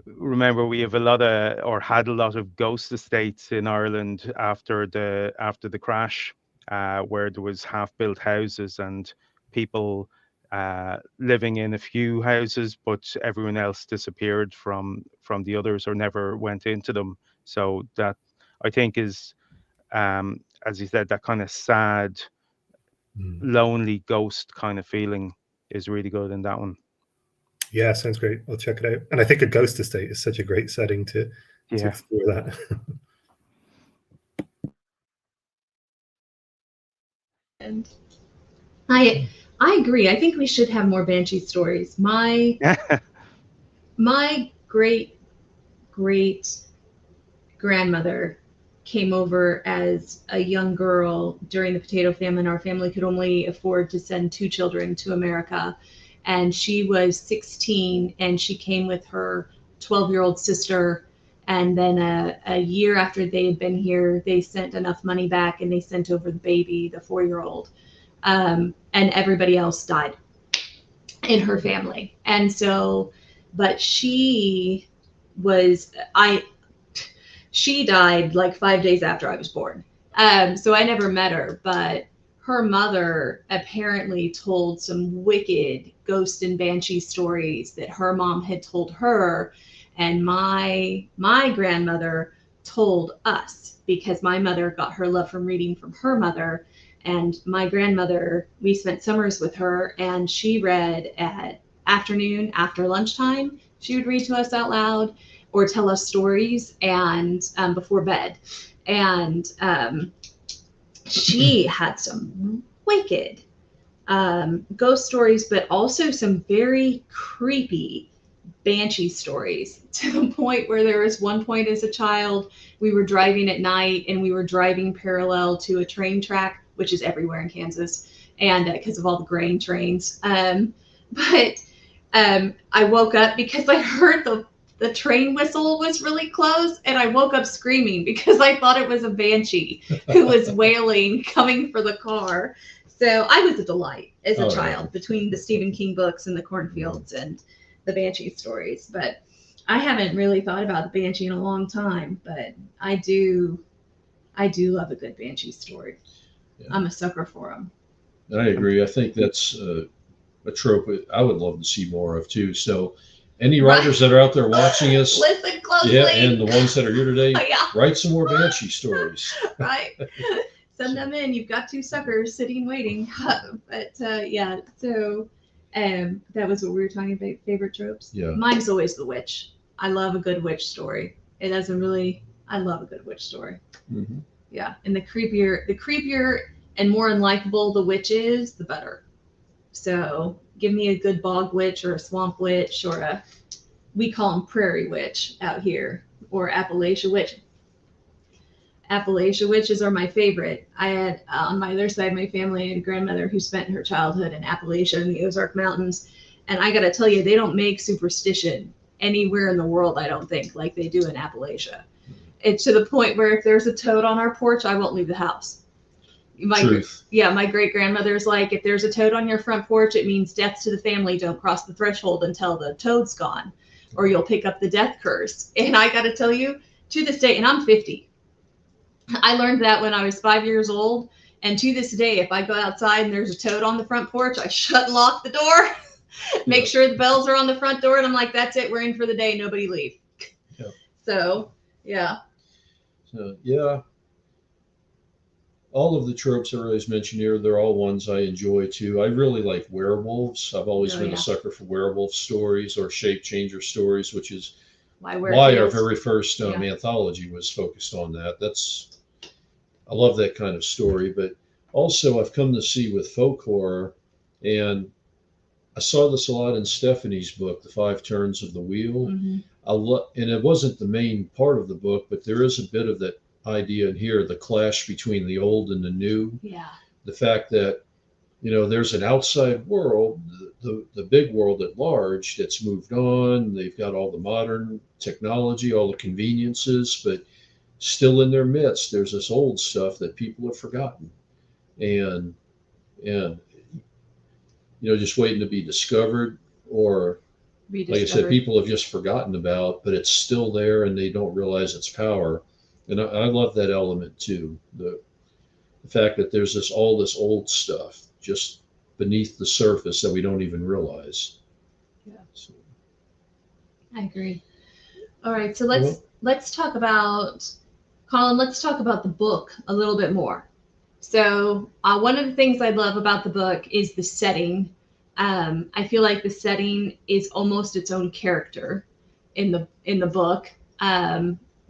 remember we have had a lot of ghost estates in Ireland after the crash, where there was half-built houses and people living in a few houses, but everyone else disappeared from the others or never went into them. So that I think is, as you said, that kind of sad, lonely ghost kind of feeling is really good in that one. Yeah, sounds great. I'll check it out. And I think a ghost estate is such a great setting to explore that. And I agree. I think we should have more Banshee stories. My great grandmother came over as a young girl during the potato famine. Our family could only afford to send 2 children to America. And she was 16 and she came with her 12-year-old sister. And then a year after they had been here, they sent enough money back and they sent over the baby, the 4-year-old. And everybody else died in her family. And so, but she died like 5 days after I was born. So I never met her, but her mother apparently told some wicked ghost and banshee stories that her mom had told her. And my grandmother told us, because my mother got her love from reading from her mother. And my grandmother, we spent summers with her, and she read at afternoon, after lunchtime. She would read to us out loud or tell us stories, and before bed. And she had some wicked ghost stories, but also some very creepy banshee stories, to the point where there was one point as a child, we were driving at night and we were driving parallel to a train track, which is everywhere in Kansas, and because of all the grain trains. But I woke up because I heard the train whistle was really close, and I woke up screaming because I thought it was a banshee who was wailing, coming for the car. So I was a delight as a child, between the Stephen King books and the cornfields and the banshee stories. But I haven't really thought about the banshee in a long time, but I do love a good banshee story. Yeah. I'm a sucker for them. I agree. I think that's a trope I would love to see more of too. So any writers that are out there watching us, listen closely. Yeah, and the ones that are here today, Yeah. Write some more banshee stories. Right. Send them in. You've got 2 suckers sitting waiting. But yeah, so that was what we were talking about, favorite tropes. Yeah. Mine's always the witch. I love a good witch story. I love a good witch story. Mm-hmm. Yeah, and the creepier and more unlikable the witch is, the better. So give me a good bog witch or a swamp witch, or we call them prairie witch out here, or Appalachia witch. Appalachia witches are my favorite. I had on my other side of my family, I had a grandmother who spent her childhood in Appalachia in the Ozark Mountains. And I got to tell you, they don't make superstition anywhere in the world, I don't think, like they do in Appalachia. It's to the point where if there's a toad on our porch, I won't leave the house. Truth. Yeah, my great grandmother's like, if there's a toad on your front porch, it means death to the family. Don't cross the threshold until the toad's gone, or you'll pick up the death curse. And I got to tell you, to this day, and I'm 50, I learned that when I was 5 years old. And to this day, if I go outside and there's a toad on the front porch, I shut and lock the door, make sure the bells are on the front door, and I'm like, that's it, we're in for the day, nobody leave. Yeah. So, yeah. So, yeah. All of the tropes everybody's mentioned here, they're all ones I enjoy too. I really like werewolves. I've always been a sucker for werewolf stories or shape changer stories, which is why our very first anthology was focused on that. I love that kind of story. But also I've come to see with folk horror, and I saw this a lot in Stephanie's book, The 5 Turns of the Wheel. Mm-hmm. And it wasn't the main part of the book, but there is a bit of that idea in here, the clash between the old and the new. Yeah. The fact that, there's an outside world, the big world at large that's moved on. They've got all the modern technology, all the conveniences, but still in their midst, there's this old stuff that people have forgotten. And just waiting to be discovered, or like I said, people have just forgotten about, but it's still there and they don't realize its power. And I love that element too. The fact that there's all this old stuff just beneath the surface that we don't even realize. Yeah. So. I agree. All right. So let's talk about, Colin, let's talk about the book a little bit more. So one of the things I love about the book is the setting. I feel like the setting is almost its own character in the book.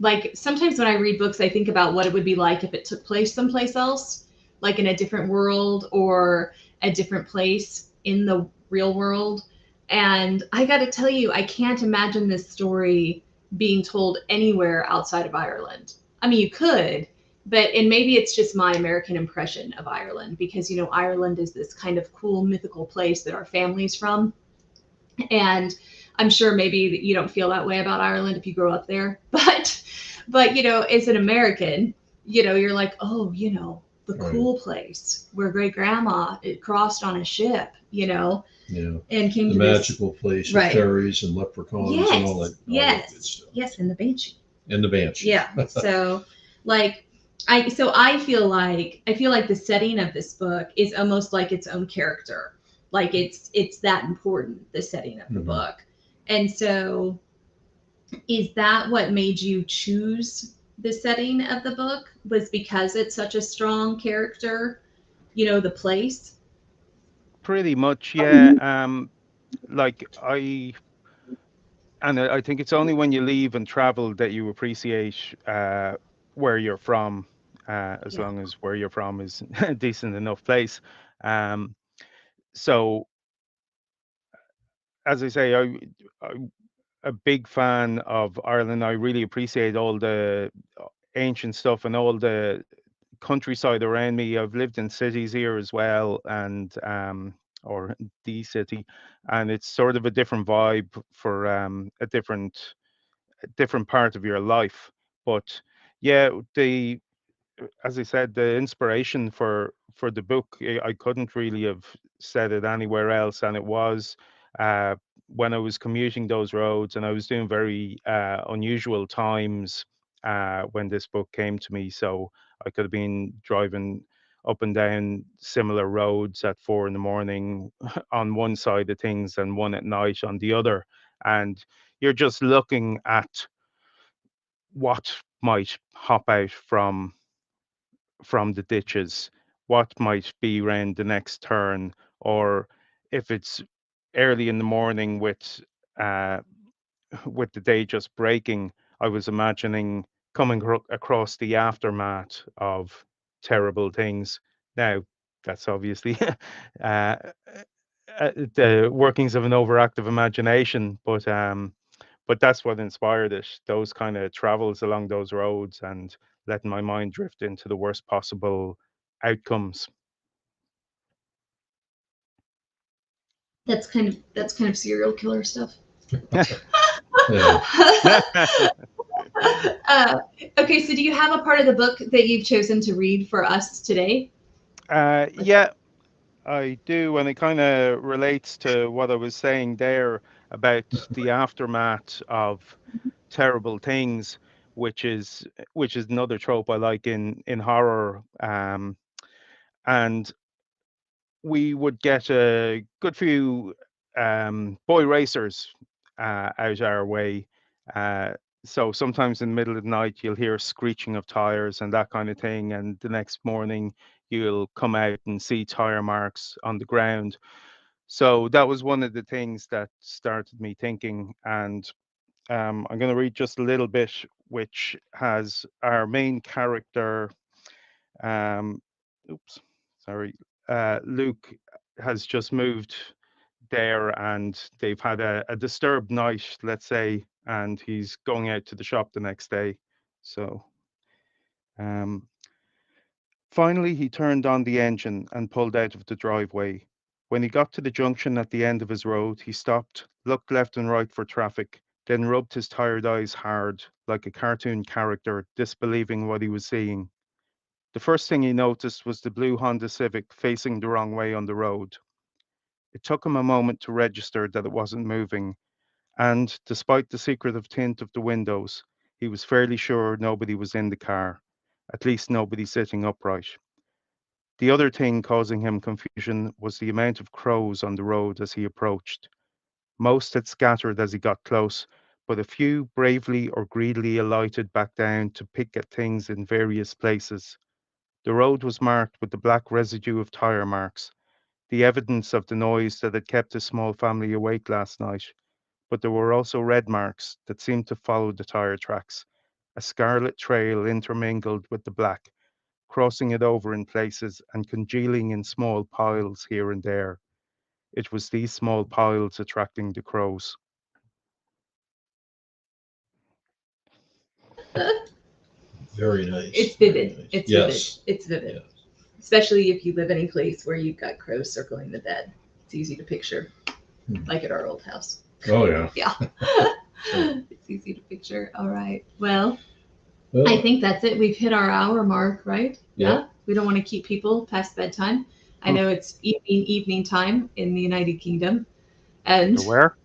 Like sometimes when I read books, I think about what it would be like if it took place someplace else, like in a different world or a different place in the real world. And I got to tell you, I can't imagine this story being told anywhere outside of Ireland. I mean, you could, and maybe it's just my American impression of Ireland, because, you know, Ireland is this kind of cool mythical place that our family's from. And I'm sure maybe you don't feel that way about Ireland if you grow up there, but you know, as an American, you know, you're like, oh, you know, the cool place where great grandma crossed on a ship, you know, and came the to magical place with fairies and leprechauns and all that. Yes, all that good stuff. yes, and the banshee. And the banshee. Yeah. So, like, I feel like the setting of this book is almost like its own character. Like it's that important, the setting of the book. And so, is that what made you choose the setting of the book? Was because it's such a strong character, you know, the place? Pretty much, yeah. Like I think it's only when you leave and travel that you appreciate where you're from, as long as where you're from is a decent enough place. So, as I say, I'm a big fan of Ireland. I really appreciate all the ancient stuff and all the countryside around me. I've lived in cities here as well, and or the city, and it's sort of a different vibe for a different part of your life. But yeah, as I said, the inspiration for the book, I couldn't really have said it anywhere else, and it was uh, when I was commuting those roads, and I was doing very unusual times when this book came to me. So I could have been driving up and down similar roads at 4 in the morning on one side of things and one at night on the other, and you're just looking at what might hop out from the ditches, what might be around the next turn, or if it's early in the morning uh, with the day just breaking, I was imagining coming across the aftermath of terrible things. Now, that's obviously uh, the workings of an overactive imagination, but that's what inspired it. Those kind of travels along those roads and letting my mind drift into the worst possible outcomes. That's kind of serial killer stuff. Okay, so do you have a part of the book that you've chosen to read for us today? Yeah, I do, and it kind of relates to what I was saying there about the aftermath of terrible things, which is another trope I like in horror. And we would get a good few boy racers out our way. Uh, so sometimes in the middle of the night, you'll hear screeching of tires and that kind of thing. And the next morning, you'll come out and see tire marks on the ground. So that was one of the things that started me thinking. And I'm going to read just a little bit, which has our main character. Um, oops, sorry. Luke has just moved there and they've had a disturbed night, let's say, and he's going out to the shop the next day. So um, finally, he turned on the engine and pulled out of the driveway. When he got to the junction at the end of his road, he stopped, looked left and right for traffic, then rubbed his tired eyes hard, like a cartoon character, disbelieving what he was seeing. The first thing he noticed was the blue Honda Civic facing the wrong way on the road. It took him a moment to register that it wasn't moving, and despite the secretive tint of the windows, he was fairly sure nobody was in the car, at least nobody sitting upright. The other thing causing him confusion was the amount of crows on the road as he approached. Most had scattered as he got close, but a few bravely or greedily alighted back down to pick at things in various places. The road was marked with the black residue of tire marks, the evidence of the noise that had kept his small family awake last night. But there were also red marks that seemed to follow the tire tracks, a scarlet trail intermingled with the black, crossing it over in places and congealing in small piles here and there. It was these small piles attracting the crows. Very nice. It's vivid. Very nice. It's Yes. vivid. It's vivid. Yeah. Especially if you live in a place where you've got crows circling the bed. It's easy to picture, Hmm. like at our old house. Oh yeah. Yeah. It's easy to picture. All right. Well, Well, I think that's it. We've hit our hour mark, right? Yeah. We don't want to keep people past bedtime. I know it's evening time in the United Kingdom. And Where?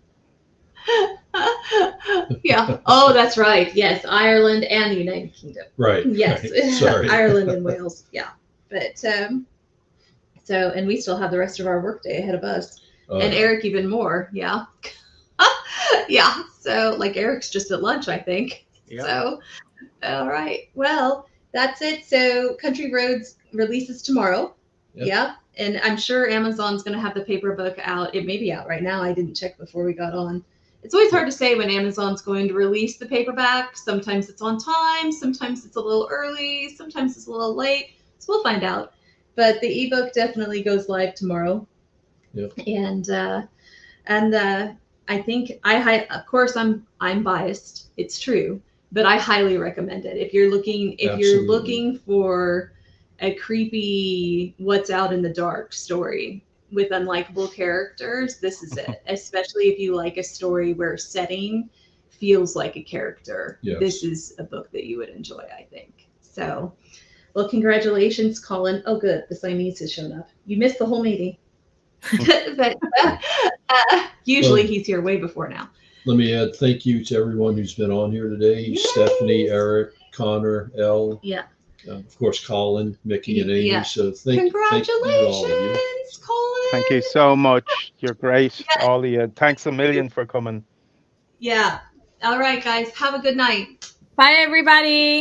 yeah. Oh, that's right. Yes, Ireland and the United Kingdom. right. Yes. Right. Sorry. Ireland and Wales. Yeah. But so and we still have the rest of our workday ahead of us. Oh, And yeah. Eric even more. Yeah. Yeah. So like Eric's just at lunch, I think. Yeah. So all right. Well, that's it. So Country Roads releases tomorrow. Yep. Yeah. And I'm sure Amazon's going to have the paper book out. It may be out right now. I didn't check before we got on. It's always hard to say when Amazon's going to release the paperback. Sometimes it's on time. Sometimes it's a little early. Sometimes it's a little late. So we'll find out. But the ebook definitely goes live tomorrow. Yep. And I think of course I'm biased. It's true, but I highly recommend it. If you're looking Absolutely. for a creepy what's out in the dark story with unlikable characters, this is it. Especially if you like a story where setting feels like a character. Yes. This is a book that you would enjoy, I think. So, well, congratulations, Colin. Oh, good. The Siamese has shown up. You missed the whole meeting. But usually Well, he's here way before now. let me add thank you to everyone who's been on here today. Yay! Stephanie, Eric, Connor, Elle, Yeah. of course, Colin, Mickey, and Amy. Yeah. So thank you all of you. Congratulations, Colin. Thank you so much. You're great, all of you. Thanks a million for coming. Yeah. All right, guys. Have a good night. Bye, everybody.